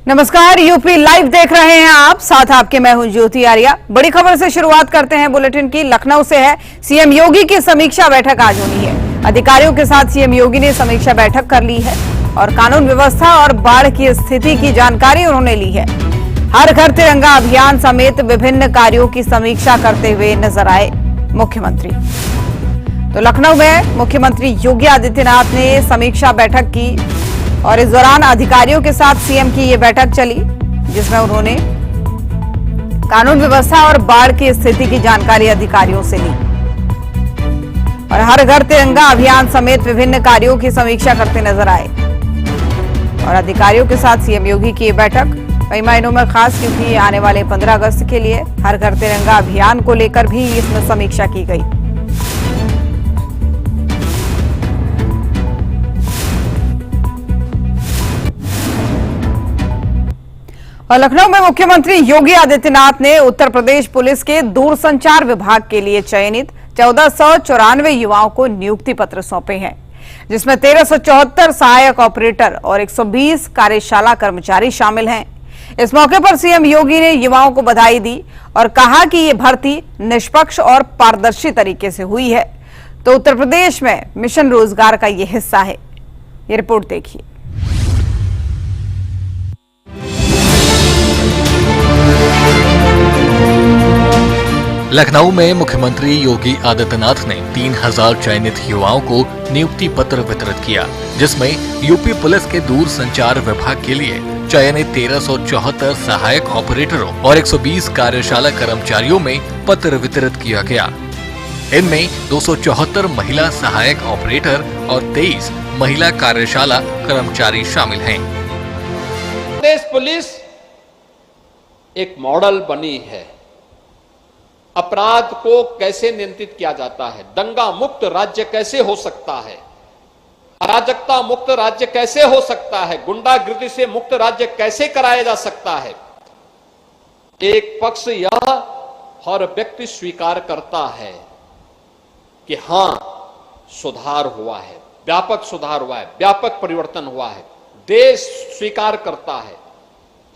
नमस्कार, UP live देख रहे हैं आप, साथ आपके मैं हूं ज्योति आर्या। बड़ी खबर से शुरुआत करते हैं बुलेटिन की। लखनऊ से है। सीएम योगी की समीक्षा बैठक आज होनी है। अधिकारियों के साथ सीएम योगी ने समीक्षा बैठक कर ली है और कानून व्यवस्था और बाढ़ की स्थिति की जानकारी उन्होंने ली है। हर घर तिरंगा अभियान समेत विभिन्न कार्यों की समीक्षा करते हुए नजर आए मुख्यमंत्री। तो लखनऊ में मुख्यमंत्री योगी आदित्यनाथ ने समीक्षा बैठक की और इस दौरान अधिकारियों के साथ सीएम की ये बैठक चली, जिसमें उन्होंने कानून व्यवस्था और बाढ़ की स्थिति की जानकारी अधिकारियों से ली और हर घर तिरंगा अभियान समेत विभिन्न कार्यों की समीक्षा करते नजर आए। और अधिकारियों के साथ सीएम योगी की ये बैठक कई मायनों में खास, क्योंकि आने वाले 15 अगस्त के लिए हर घर तिरंगा अभियान को लेकर भी इसमें समीक्षा की गई। और लखनऊ में मुख्यमंत्री योगी आदित्यनाथ ने उत्तर प्रदेश पुलिस के दूरसंचार विभाग के लिए चयनित 1494 युवाओं को नियुक्ति पत्र सौंपे हैं, जिसमें 1374 सहायक ऑपरेटर और 120 कार्यशाला कर्मचारी शामिल हैं। इस मौके पर सीएम योगी ने युवाओं को बधाई दी और कहा कि ये भर्ती निष्पक्ष और पारदर्शी तरीके से हुई है। तो उत्तर प्रदेश में मिशन रोजगार का ये हिस्सा है। ये रिपोर्ट देखिए। लखनऊ में मुख्यमंत्री योगी आदित्यनाथ ने 3000 चयनित युवाओं को नियुक्ति पत्र वितरित किया, जिसमें यूपी पुलिस के दूर संचार विभाग के लिए चयनित 1374 सहायक ऑपरेटरों और 120 कार्यशाला कर्मचारियों में पत्र वितरित किया गया। इनमें 274 महिला सहायक ऑपरेटर और 23 महिला कार्यशाला कर्मचारी शामिल हैं। प्रदेश पुलिस एक मॉडल बनी है। अपराध को कैसे नियंत्रित किया जाता है, दंगा मुक्त राज्य कैसे हो सकता है, अराजकता मुक्त राज्य कैसे हो सकता है, गुंडागिर्दी से मुक्त राज्य कैसे कराया जा सकता है। एक पक्ष यह हर व्यक्ति स्वीकार करता है कि हां, सुधार हुआ है, व्यापक सुधार हुआ है, व्यापक परिवर्तन हुआ है। देश स्वीकार करता है,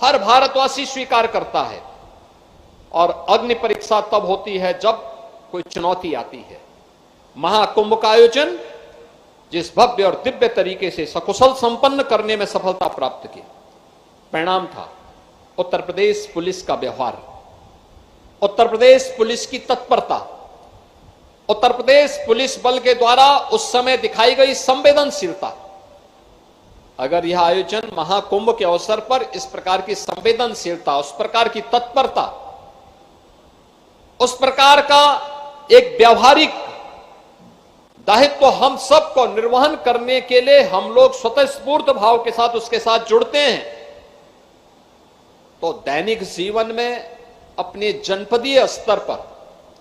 हर भारतवासी स्वीकार करता है। और अग्नि परीक्षा तब होती है जब कोई चुनौती आती है। महाकुंभ का आयोजन जिस भव्य और दिव्य तरीके से सकुशल संपन्न करने में सफलता प्राप्त की, परिणाम था उत्तर प्रदेश पुलिस का व्यवहार, उत्तर प्रदेश पुलिस की तत्परता, उत्तर प्रदेश पुलिस बल के द्वारा उस समय दिखाई गई संवेदनशीलता। अगर यह आयोजन महाकुंभ के अवसर पर इस प्रकार की संवेदनशीलता, उस प्रकार की तत्परता, उस प्रकार का एक व्यावहारिक दायित्व हम सबको निर्वहन करने के लिए हम लोग स्वतःस्फूर्त भाव के साथ उसके साथ जुड़ते हैं, तो दैनिक जीवन में अपने जनपदीय स्तर पर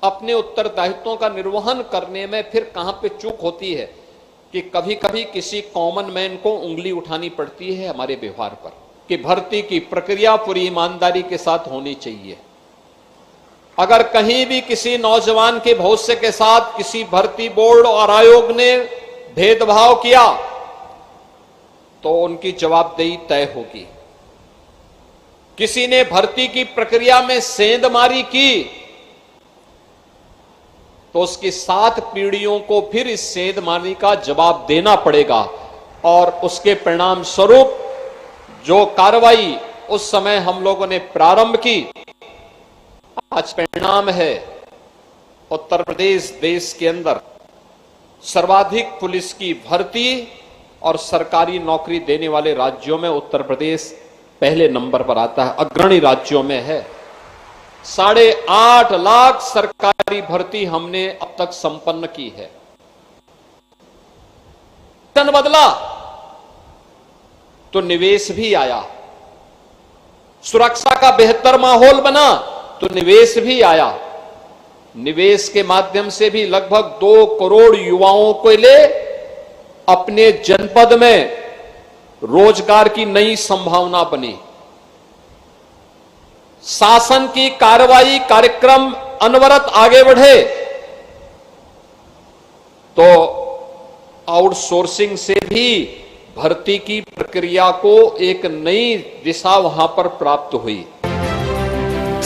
अपने उत्तरदायित्वों का निर्वहन करने में फिर कहां पे चूक होती है कि कभी कभी किसी कॉमन मैन को उंगली उठानी पड़ती है हमारे व्यवहार पर, कि भर्ती की प्रक्रिया पूरी ईमानदारी के साथ होनी चाहिए। अगर कहीं भी किसी नौजवान के भविष्य के साथ किसी भर्ती बोर्ड और आयोग ने भेदभाव किया तो उनकी जवाबदेही तय होगी। किसी ने भर्ती की प्रक्रिया में सेंधमारी की तो उसकी 7 पीढ़ियों को फिर इस सेंधमारी का जवाब देना पड़ेगा। और उसके परिणाम स्वरूप जो कार्रवाई उस समय हम लोगों ने प्रारंभ की, आज परिणाम है उत्तर प्रदेश देश के अंदर सर्वाधिक पुलिस की भर्ती और सरकारी नौकरी देने वाले राज्यों में उत्तर प्रदेश पहले नंबर पर आता है, अग्रणी राज्यों में है। 8.5 लाख सरकारी भर्ती हमने अब तक संपन्न की है। बदला तो निवेश भी आया, सुरक्षा का बेहतर माहौल बना तो निवेश भी आया। निवेश के माध्यम से भी लगभग 2 करोड़ युवाओं को ले अपने जनपद में रोजगार की नई संभावना बनी। शासन की कार्रवाई कार्यक्रम अनवरत आगे बढ़े तो आउटसोर्सिंग से भी भर्ती की प्रक्रिया को एक नई दिशा वहां पर प्राप्त हुई।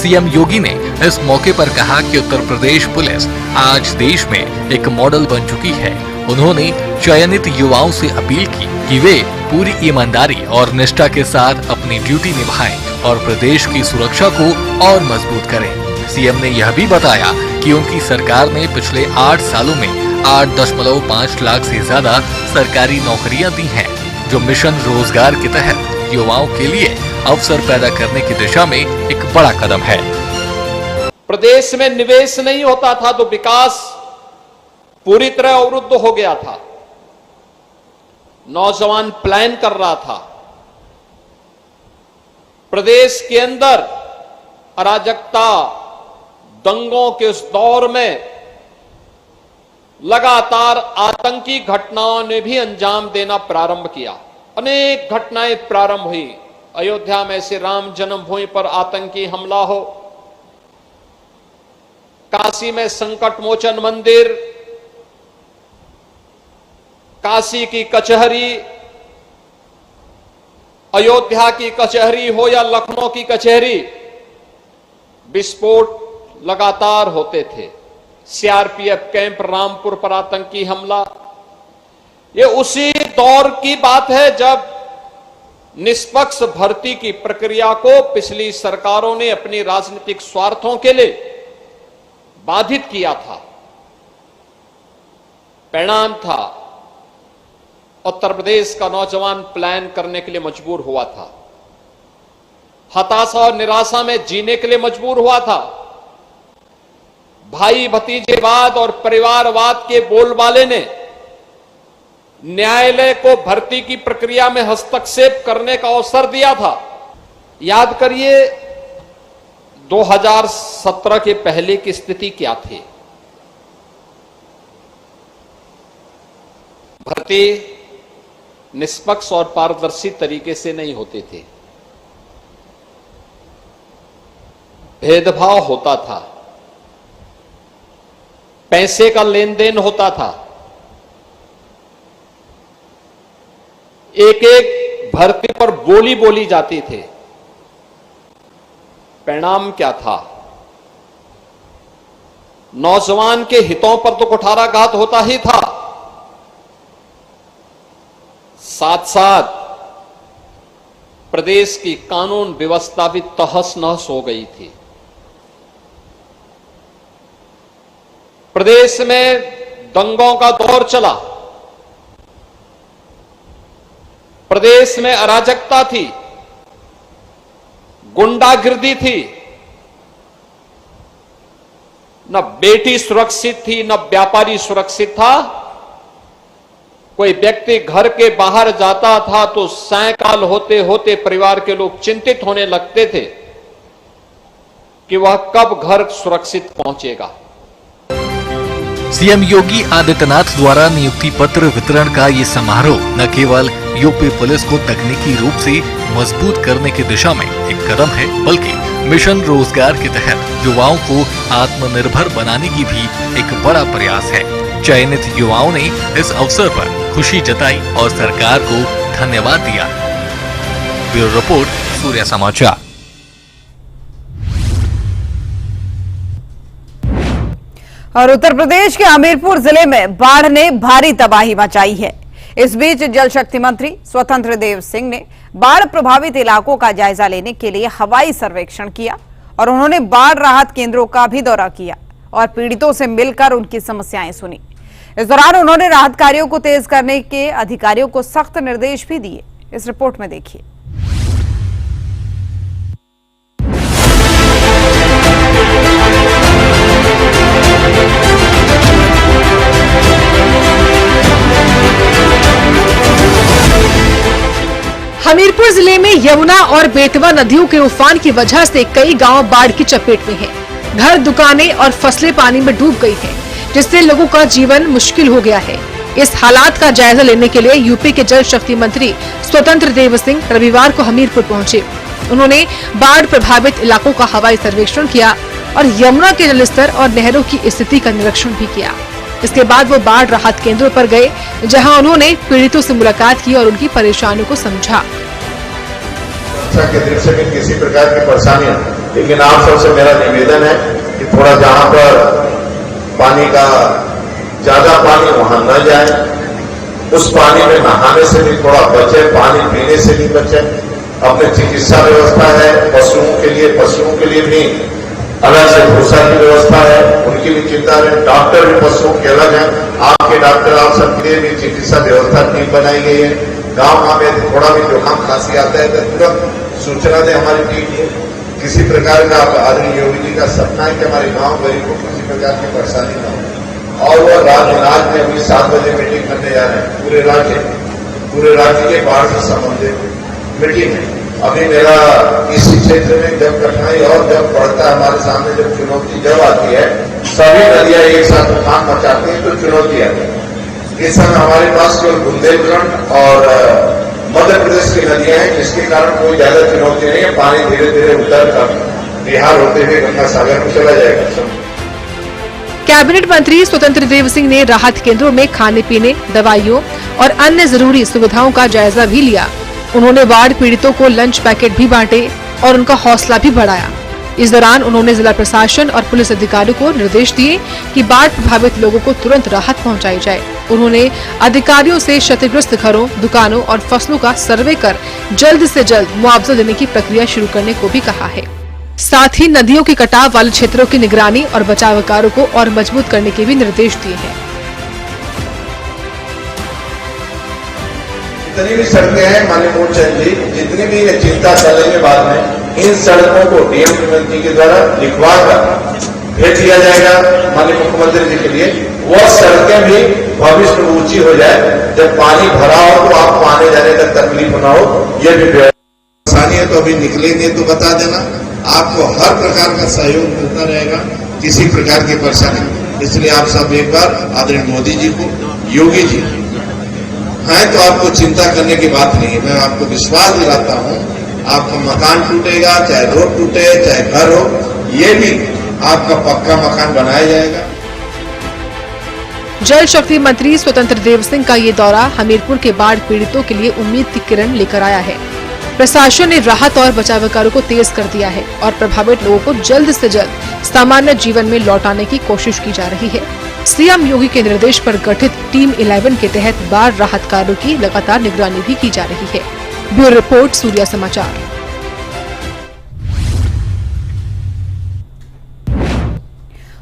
सीएम योगी ने इस मौके पर कहा कि उत्तर प्रदेश पुलिस आज देश में एक मॉडल बन चुकी है। उन्होंने चयनित युवाओं से अपील की कि वे पूरी ईमानदारी और निष्ठा के साथ अपनी ड्यूटी निभाएं और प्रदेश की सुरक्षा को और मजबूत करें। सीएम ने यह भी बताया कि उनकी सरकार ने पिछले 8 सालों में 8.5 लाख से ज्यादा सरकारी नौकरियां दी हैं, जो मिशन रोजगार के तहत युवाओं के लिए अवसर पैदा करने की दिशा में एक बड़ा कदम है। प्रदेश में निवेश नहीं होता था तो विकास पूरी तरह अवरुद्ध हो गया था। नौजवान प्लान कर रहा था। प्रदेश के अंदर अराजकता, दंगों के उस दौर में लगातार आतंकी घटनाओं ने भी अंजाम देना प्रारंभ किया। अनेक घटनाएं प्रारंभ हुई। अयोध्या में से राम जन्मभूमि पर आतंकी हमला हो, काशी में संकट मोचन मंदिर, काशी की कचहरी, अयोध्या की कचहरी हो या लखनऊ की कचहरी, विस्फोट लगातार होते थे। सीआरपीएफ कैंप रामपुर पर आतंकी हमला, ये उसी दौर की बात है जब निष्पक्ष भर्ती की प्रक्रिया को पिछली सरकारों ने अपनी राजनीतिक स्वार्थों के लिए बाधित किया था। परिणाम था उत्तर प्रदेश का नौजवान प्लान करने के लिए मजबूर हुआ था, हताशा और निराशा में जीने के लिए मजबूर हुआ था। भाई भतीजेवाद और परिवारवाद के बोलबाले ने न्यायालय को भर्ती की प्रक्रिया में हस्तक्षेप करने का अवसर दिया था। याद करिए 2017 के पहले की स्थिति क्या थी। भर्ती निष्पक्ष और पारदर्शी तरीके से नहीं होते थे, भेदभाव होता था, पैसे का लेन देन होता था, एक एक भर्ती पर बोली बोली जाती थी। परिणाम क्या था? नौजवान के हितों पर तो कुठाराघात होता ही था, साथ साथ प्रदेश की कानून व्यवस्था भी तहस नहस हो गई थी। प्रदेश में दंगों का दौर चला, प्रदेश में अराजकता थी, गुंडागिर्दी थी, न बेटी सुरक्षित थी न व्यापारी सुरक्षित था। कोई व्यक्ति घर के बाहर जाता था तो सायकाल होते होते परिवार के लोग चिंतित होने लगते थे कि वह कब घर सुरक्षित पहुंचेगा। सीएम योगी आदित्यनाथ द्वारा नियुक्ति पत्र वितरण का ये समारोह न केवल यूपी पुलिस को तकनीकी रूप से मजबूत करने की दिशा में एक कदम है, बल्कि मिशन रोजगार के तहत युवाओं को आत्मनिर्भर बनाने की भी एक बड़ा प्रयास है। चयनित युवाओं ने इस अवसर पर खुशी जताई और सरकार को धन्यवाद दिया। ब्यूरो रिपोर्ट, सूर्य समाचार। और उत्तर प्रदेश के हमीरपुर जिले में बाढ़ ने भारी तबाही मचाई है। इस बीच जल शक्ति मंत्री स्वतंत्र देव सिंह ने बाढ़ प्रभावित इलाकों का जायजा लेने के लिए हवाई सर्वेक्षण किया और उन्होंने बाढ़ राहत केंद्रों का भी दौरा किया और पीड़ितों से मिलकर उनकी समस्याएं सुनी। इस दौरान उन्होंने राहत कार्यों को तेज करने के अधिकारियों को सख्त निर्देश भी दिए। इस रिपोर्ट में देखिए। हमीरपुर जिले में यमुना और बेतवा नदियों के उफान की वजह से कई गांव बाढ़ की चपेट में हैं। घर, दुकानें और फसलें पानी में डूब गई हैं, जिससे लोगों का जीवन मुश्किल हो गया है। इस हालात का जायजा लेने के लिए यूपी के जल शक्ति मंत्री स्वतंत्र देव सिंह रविवार को हमीरपुर पहुंचे। उन्होंने बाढ़ प्रभावित इलाकों का हवाई सर्वेक्षण किया और यमुना के जलस्तर और नहरों की स्थिति का निरीक्षण भी किया। इसके बाद वो बाढ़ राहत केंद्रों पर गए, जहां उन्होंने पीड़ितों से मुलाकात की और उनकी परेशानियों को समझा। सुरक्षा के दृष्टि से भी किसी प्रकार की परेशानी है, लेकिन आप सबसे मेरा निवेदन है कि थोड़ा जहां पर पानी का ज्यादा पानी वहां न जाए, उस पानी में नहाने से भी थोड़ा बचे, पानी पीने से भी बचे। अपने चिकित्सा व्यवस्था है पशुओं के लिए भी अलग से भूसा की व्यवस्था है, उनकी भी चिंता है। डॉक्टर भी पशुओं के अलग है, आपके डॉक्टर आप सबके लिए भी चिकित्सा व्यवस्था टीम बनाई गई है। गाँव में थोड़ा भी जुकाम खांसी आता है तो तुरंत सूचना दे हमारी टीम को। किसी प्रकार का आदरणीय योगी जी का सपना है कि हमारे गाँव गरीब को किसी प्रकार की परेशानी न हो, और वो राज्य में अभी 7 बजे मीटिंग करने जा रहे हैं। पूरे राज्य के बाढ़ से संबंधित मीटिंग है। अभी मेरा इस क्षेत्र में जब कठिनाई और जब बढ़ता है हमारे सामने, जब चुनौती जब आती है, सभी नदियां एक साथ तूफान मचाती हैं तो चुनौती आती है। इस समय हमारे पास केवल बुंदेलखंड और मध्य प्रदेश की नदियां हैं, जिसके कारण कोई ज्यादा चुनौती नहीं है। पानी धीरे धीरे उतर कर बिहार होते हुए गंगा सागर में चला जाएगा। कैबिनेट मंत्री स्वतंत्र देव सिंह ने राहत केंद्रों में खाने पीने, दवाइयों और अन्य जरूरी सुविधाओं का जायजा भी लिया। उन्होंने बाढ़ पीड़ितों को लंच पैकेट भी बांटे और उनका हौसला भी बढ़ाया। इस दौरान उन्होंने जिला प्रशासन और पुलिस अधिकारियों को निर्देश दिए कि बाढ़ प्रभावित लोगों को तुरंत राहत पहुंचाई जाए। उन्होंने अधिकारियों से क्षतिग्रस्त घरों, दुकानों और फसलों का सर्वे कर जल्द से जल्द मुआवजा देने की प्रक्रिया शुरू करने को भी कहा है। साथ ही नदियों के कटाव वाले क्षेत्रों की निगरानी और बचाव कार्यों को और मजबूत करने के भी निर्देश दिए हैं। जितनी भी सड़कें हैं माननीय मुख्यमंत्री जी, जितनी भी ये चिंता चलेंगे बाद में, इन सड़कों को डीएम मुख्यमंत्री के द्वारा लिखवा कर भेज दिया जाएगा माननीय मुख्यमंत्री जी के लिए। वह सड़कें भी भविष्य में ऊंची हो जाए, जब पानी भरा हो तो आपको आने जाने का तकलीफ न हो। ये भी परेशानी है तो अभी निकलेंगे तो बता देना, आपको हर प्रकार का सहयोग मिलता रहेगा, किसी प्रकार की परेशानी। इसलिए आप सब एक बार आदरणीय मोदी जी को, योगी जी हैं तो आपको चिंता करने की बात नहीं है। मैं आपको विश्वास दिलाता हूं, आपका मकान टूटेगा, चाहे रोड टूटे, चाहे घर हो, ये भी आपका पक्का मकान बनाया जाएगा। जल शक्ति मंत्री स्वतंत्र देव सिंह का ये दौरा हमीरपुर के बाढ़ पीड़ितों के लिए उम्मीद की किरण लेकर आया है। प्रशासन ने राहत और बचाव कार्यों को तेज कर दिया है और प्रभावित लोगों को जल्द से जल्द सामान्य जीवन में लौटाने की कोशिश की जा रही है। सीएम योगी के निर्देश पर गठित टीम 11 के तहत बाढ़ राहत कार्यों की लगातार निगरानी भी की जा रही है। ब्यूरो रिपोर्ट, सूर्या समाचार।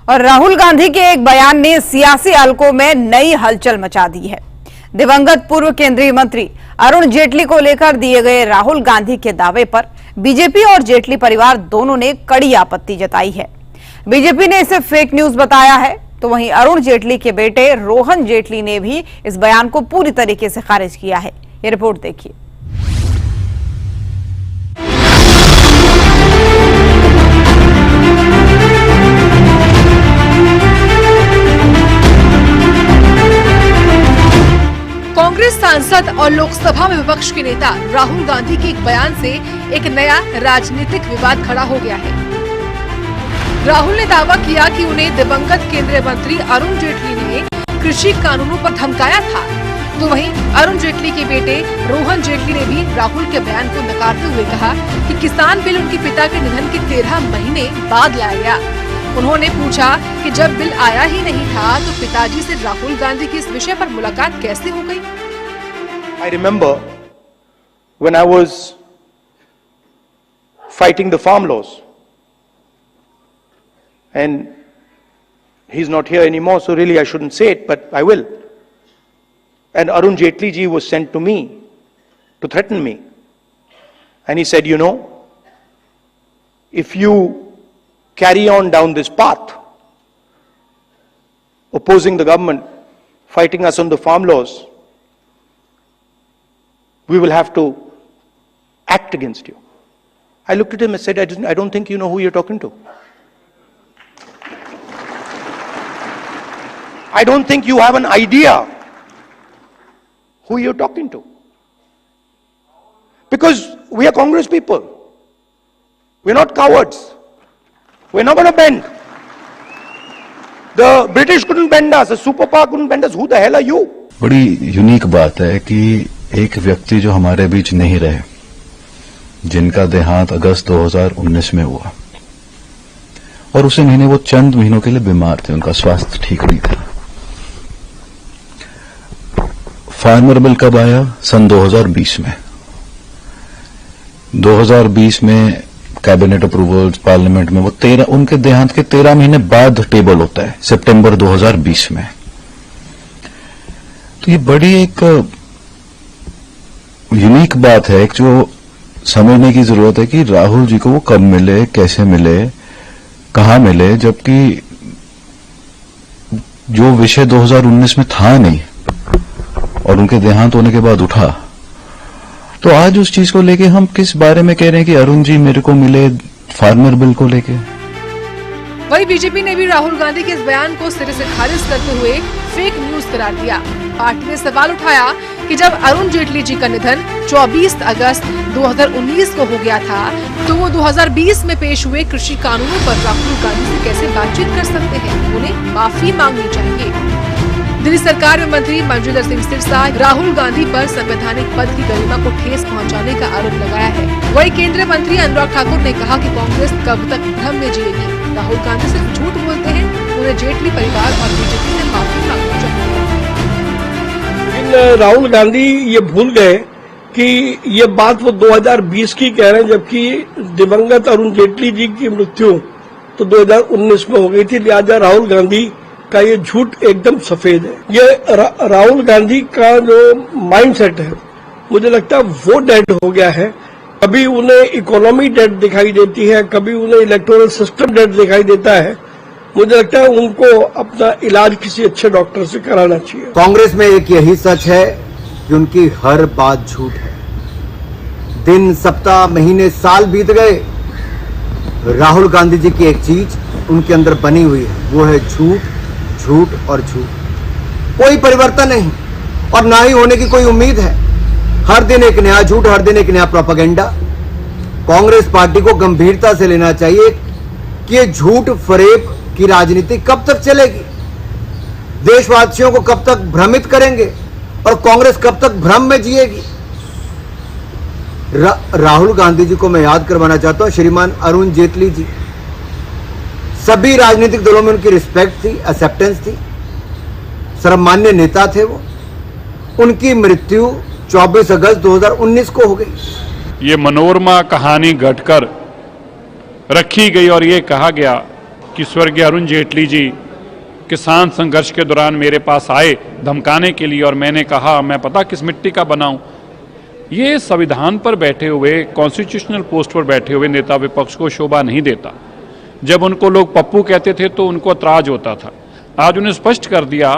और राहुल गांधी के एक बयान ने सियासी हलकों में नई हलचल मचा दी है। दिवंगत पूर्व केंद्रीय मंत्री अरुण जेटली को लेकर दिए गए राहुल गांधी के दावे पर बीजेपी और जेटली परिवार दोनों ने कड़ी आपत्ति जताई है। बीजेपी ने इसे फेक न्यूज बताया है, तो वहीं अरुण जेटली के बेटे रोहन जेटली ने भी इस बयान को पूरी तरीके से खारिज किया है। ये रिपोर्ट देखिए। कांग्रेस सांसद और लोकसभा में विपक्ष के नेता राहुल गांधी के एक बयान से एक नया राजनीतिक विवाद खड़ा हो गया है। राहुल ने दावा किया कि उन्हें दिवंगत केंद्रीय मंत्री अरुण जेटली ने कृषि कानूनों पर धमकाया था, तो वहीं अरुण जेटली के बेटे रोहन जेटली ने भी राहुल के बयान को नकारते हुए कहा कि किसान बिल उनके पिता के निधन के 13 महीने बाद लाया गया। उन्होंने पूछा कि जब बिल आया ही नहीं था तो पिताजी से राहुल गांधी की इस विषय पर मुलाकात कैसे हो गई? I remember when I was fighting the farm laws, and he's not here anymore, so really I shouldn't say it, but I will. And Arun Jaitley ji was sent to me to threaten me. And he said, you know, if you carry on down this path, opposing the government, fighting us on the farm laws, we will have to act against you. I looked at him and said, I don't think you know who you're talking to. I don't think you have an idea who you're talking to. Because we are Congress people. We're not cowards. We're not going to bend. The British couldn't bend us, a superpower couldn't bend us. Who the hell are you? बड़ी unique बात है कि एक व्यक्ति जो हमारे बीच नहीं रहे, जिनका देहांत अगस्त 2019 में हुआ, और उसी महीने वो चंद महीनों के लिए बीमार थे, उनका स्वास्थ्य ठीक नहीं था। फार्मर बिल कब आया? सन 2020 में। 2020 में कैबिनेट अप्रूवल्स, पार्लियामेंट में वो उनके देहांत के 13 महीने बाद टेबल होता है, सितंबर 2020 में। तो ये बड़ी एक यूनिक बात है जो समझने की जरूरत है कि राहुल जी को वो कब मिले, कैसे मिले, कहां मिले, जबकि जो विषय 2019 में था नहीं और उनके देहांत होने के बाद उठा, तो आज उस चीज को लेके हम किस बारे में कह रहे हैं कि अरुण जी मेरे को मिले फार्मर बिल को लेके। वहीं बीजेपी ने भी राहुल गांधी के इस बयान को सिरे से खारिज करते हुए फेक न्यूज करार दिया। पार्टी ने सवाल उठाया कि जब अरुण जेटली जी का निधन 24 अगस्त 2019 को हो गया था, तो वो 2020 में पेश हुए कृषि कानूनों पर राहुल गांधी से कैसे बातचीत कर सकते हैं? उन्हें माफी मांगनी चाहिए। दिल्ली सरकार में मंत्री मंजिंदर सिंह सिरसा राहुल गांधी पर संवैधानिक पद की गरिमा को ठेस पहुंचाने का आरोप लगाया है। वहीं केंद्रीय मंत्री अनुराग ठाकुर ने कहा कि कांग्रेस कब तक भ्रम में जिएगी। राहुल गांधी सिर्फ झूठ बोलते हैं, उन्हें जेटली परिवार और बीजेपी से माफी मांगनी चाहिए। लेकिन राहुल गांधी ये भूल गए कि ये बात वो 2020 की कह रहे हैं, जबकि दिवंगत अरुण जेटली जी की मृत्यु तो 2019 में हो गई थी। लिहाजा राहुल गांधी का ये झूठ एकदम सफेद है। ये राहुल गांधी का जो माइंडसेट है, मुझे लगता है वो डेड हो गया है। कभी उन्हें इकोनॉमी डेड दिखाई देती है, कभी उन्हें इलेक्टोरल सिस्टम डेड दिखाई देता है। मुझे लगता है उनको अपना इलाज किसी अच्छे डॉक्टर से कराना चाहिए। कांग्रेस में एक यही सच है कि उनकी हर बात झूठ है। दिन, सप्ताह, महीने, साल बीत गए, राहुल गांधी जी की एक चीज उनके अंदर बनी हुई है, वो है झूठ, झूठ और झूठ। कोई परिवर्तन नहीं और ना ही होने की कोई उम्मीद है। हर दिन एक नया झूठ, हर दिन एक नया प्रोपेगेंडा। कांग्रेस पार्टी को गंभीरता से लेना चाहिए कि ये झूठ फरेब की राजनीति कब तक चलेगी, देशवासियों को कब तक भ्रमित करेंगे और कांग्रेस कब तक भ्रम में जिएगी। राहुल गांधी जी को मैं याद करवाना चाहता हूं, श्रीमान अरुण जेटली जी, सभी राजनीतिक दलों में उनकी रिस्पेक्ट थी, एक्सेप्टेंस थी, सर्वमान्य नेता थे वो। उनकी मृत्यु 24 अगस्त 2019 को हो गई। ये मनोरमा कहानी घटकर रखी गई और ये कहा गया कि स्वर्गीय अरुण जेटली जी किसान संघर्ष के दौरान मेरे पास आए धमकाने के लिए और मैंने कहा मैं पता किस मिट्टी का बनाऊं। ये संविधान पर बैठे हुए, कॉन्स्टिट्यूशनल पोस्ट पर बैठे हुए नेता विपक्ष को शोभा नहीं देता। जब उनको लोग पप्पू कहते थे तो उनको एतराज होता था। आज उन्हें स्पष्ट कर दिया,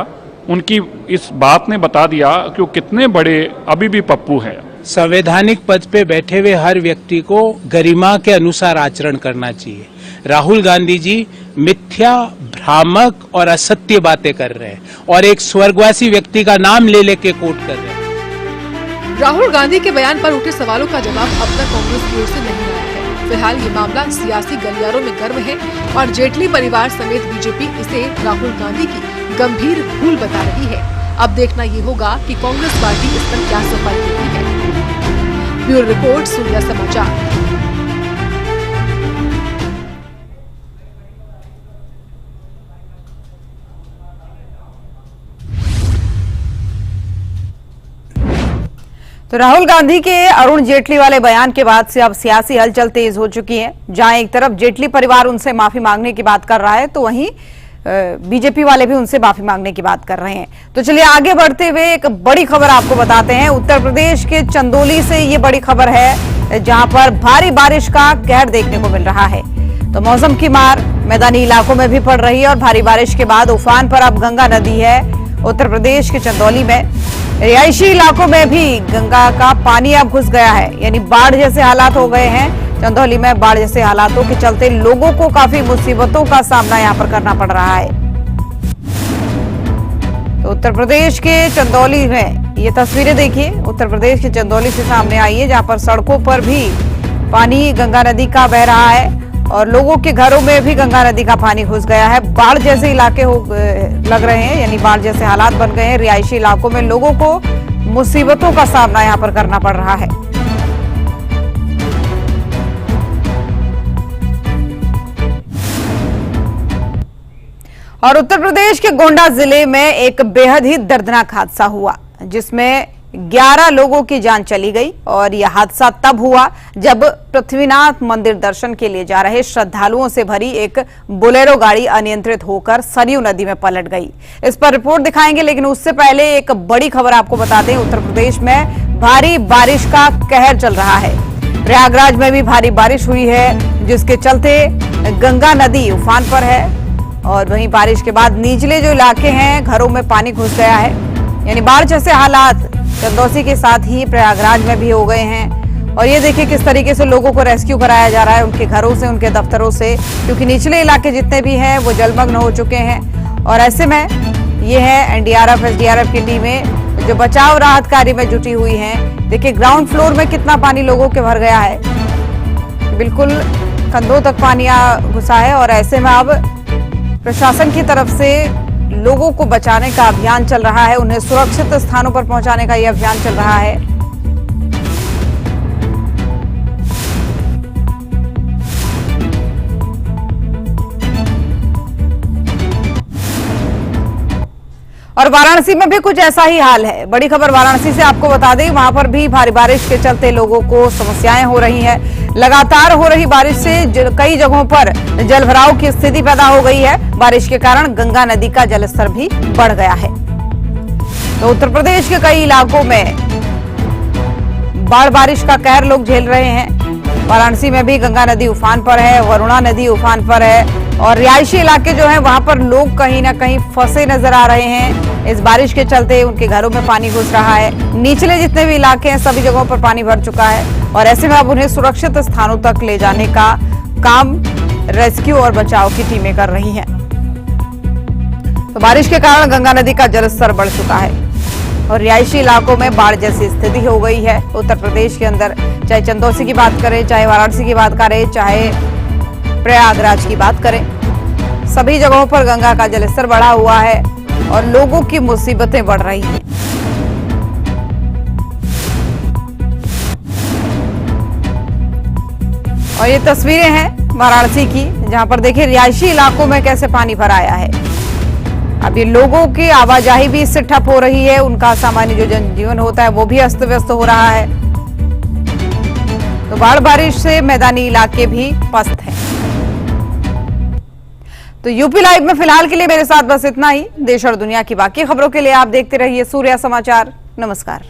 उनकी इस बात ने बता दिया कि वो कितने बड़े अभी भी पप्पू हैं। संवैधानिक पद पे बैठे हुए हर व्यक्ति को गरिमा के अनुसार आचरण करना चाहिए। राहुल गांधी जी मिथ्या, भ्रामक और असत्य बातें कर रहे हैं और एक स्वर्गवासी व्यक्ति का नाम ले लेके कोट कर रहे हैं। राहुल गांधी के बयान पर उठे सवालों का जवाब अब तक कांग्रेस की ओर से नहीं आया है। फिलहाल ये मामला सियासी गलियारों में गर्म है और जेटली परिवार समेत बीजेपी इसे राहुल गांधी की गंभीर भूल बता रही है। अब देखना ये होगा कि कांग्रेस पार्टी इस पर क्या सफाई देती है। ब्यूरो रिपोर्ट, सूर्या समाचार। तो राहुल गांधी के अरुण जेटली वाले बयान के बाद से अब सियासी हलचल तेज हो चुकी है। जहां एक तरफ जेटली परिवार उनसे माफी मांगने की बात कर रहा है, तो वहीं बीजेपी वाले भी उनसे माफी मांगने की बात कर रहे हैं। तो चलिए आगे बढ़ते हुए एक बड़ी खबर आपको बताते हैं। उत्तर प्रदेश के चंदौली से ये बड़ी खबर है, जहां पर भारी बारिश का कहर देखने को मिल रहा है। तो मौसम की मार मैदानी इलाकों में भी पड़ रही है और भारी बारिश के बाद उफान पर अब गंगा नदी है। उत्तर प्रदेश के चंदौली में रिहायशी इलाकों में भी गंगा का पानी अब घुस गया है, यानी बाढ़ जैसे हालात हो गए हैं। चंदौली में बाढ़ जैसे हालातों के चलते लोगों को काफी मुसीबतों का सामना यहां पर करना पड़ रहा है। तो उत्तर प्रदेश के चंदौली में ये तस्वीरें देखिए, उत्तर प्रदेश के चंदौली से सामने आई है, जहां पर सड़कों पर भी पानी गंगा नदी का बह रहा है और लोगों के घरों में भी गंगा नदी का पानी घुस गया है। बाढ़ जैसे इलाके लग रहे हैं, यानी बाढ़ जैसे हालात बन गए हैं। रिहायशी इलाकों में लोगों को मुसीबतों का सामना यहां पर करना पड़ रहा है। और उत्तर प्रदेश के गोंडा जिले में एक बेहद ही दर्दनाक हादसा हुआ, जिसमें 11 लोगों की जान चली गई। और यह हादसा तब हुआ जब पृथ्वीनाथ मंदिर दर्शन के लिए जा रहे श्रद्धालुओं से भरी एक बोलेरो गाड़ी अनियंत्रित होकर सरयू नदी में पलट गई। इस पर रिपोर्ट दिखाएंगे, लेकिन उससे पहले एक बड़ी खबर आपको बता दें। उत्तर प्रदेश में भारी बारिश का कहर चल रहा है। प्रयागराज में भी भारी बारिश हुई है, जिसके चलते गंगा नदी उफान पर है। और वहीं बारिश के बाद निचले जो इलाके हैं, घरों में पानी घुस गया है। यानी बाढ़ जैसे हालात चंदौसी के साथ ही प्रयागराज में भी हो गए हैं। और ये देखिए किस तरीके से लोगों को रेस्क्यू कराया जा रहा है उनके घरों से, उनके दफ्तरों से, क्योंकि निचले इलाके जितने भी हैं वो जलमग्न हो चुके हैं। और ऐसे में ये है एनडीआरएफ, एसडीआरएफ की टीमें जो बचाव राहत कार्य में जुटी हुई हैं। देखिए ग्राउंड फ्लोर में कितना पानी लोगों के भर गया है, बिल्कुल कंधों तक पानी घुसा है। और ऐसे में अब प्रशासन की तरफ से लोगों को बचाने का अभियान चल रहा है, उन्हें सुरक्षित स्थानों पर पहुंचाने का यह अभियान चल रहा है। और वाराणसी में भी कुछ ऐसा ही हाल है। बड़ी खबर वाराणसी से आपको बता दें, वहां पर भी भारी बारिश के चलते लोगों को समस्याएं हो रही हैं। लगातार हो रही बारिश से कई जगहों पर जलभराव की स्थिति पैदा हो गई है। बारिश के कारण गंगा नदी का जलस्तर भी बढ़ गया है। तो उत्तर प्रदेश के कई इलाकों में बाढ़ बारिश का कहर लोग झेल रहे हैं। वाराणसी में भी गंगा नदी उफान पर है, वरुणा नदी उफान पर है। और रिहायशी इलाके जो है वहां पर लोग कहीं ना कहीं फंसे नजर आ रहे हैं। इस बारिश के चलते उनके घरों में पानी घुस रहा है। निचले जितने भी इलाके हैं सभी जगहों पर पानी भर चुका है। और ऐसे में अब उन्हें सुरक्षित स्थानों तक ले जाने का काम रेस्क्यू और बचाव की टीमें कर रही हैं। तो बारिश के कारण गंगा नदी का जलस्तर बढ़ चुका है और रिहायशी इलाकों में बाढ़ जैसी स्थिति हो गई है। उत्तर प्रदेश के अंदर चाहे चंदौसी की बात करें, चाहे वाराणसी की बात करें, चाहे प्रयागराज की बात करें, सभी जगहों पर गंगा का जलस्तर बढ़ा हुआ है और लोगों की मुसीबतें बढ़ रही हैं। और ये तस्वीरें हैं वाराणसी की, जहां पर देखिए रिहायशी इलाकों में कैसे पानी भर आया है। अब ये लोगों की आवाजाही भी इससे ठप हो रही है, उनका सामान्य जो जनजीवन होता है वो भी अस्त व्यस्त हो रहा है। तो बाढ़ बारिश से मैदानी इलाके भी पस्त हैं। तो यूपी लाइव में फिलहाल के लिए मेरे साथ बस इतना ही। देश और दुनिया की बाकी खबरों के लिए आप देखते रहिए सूर्या समाचार। नमस्कार।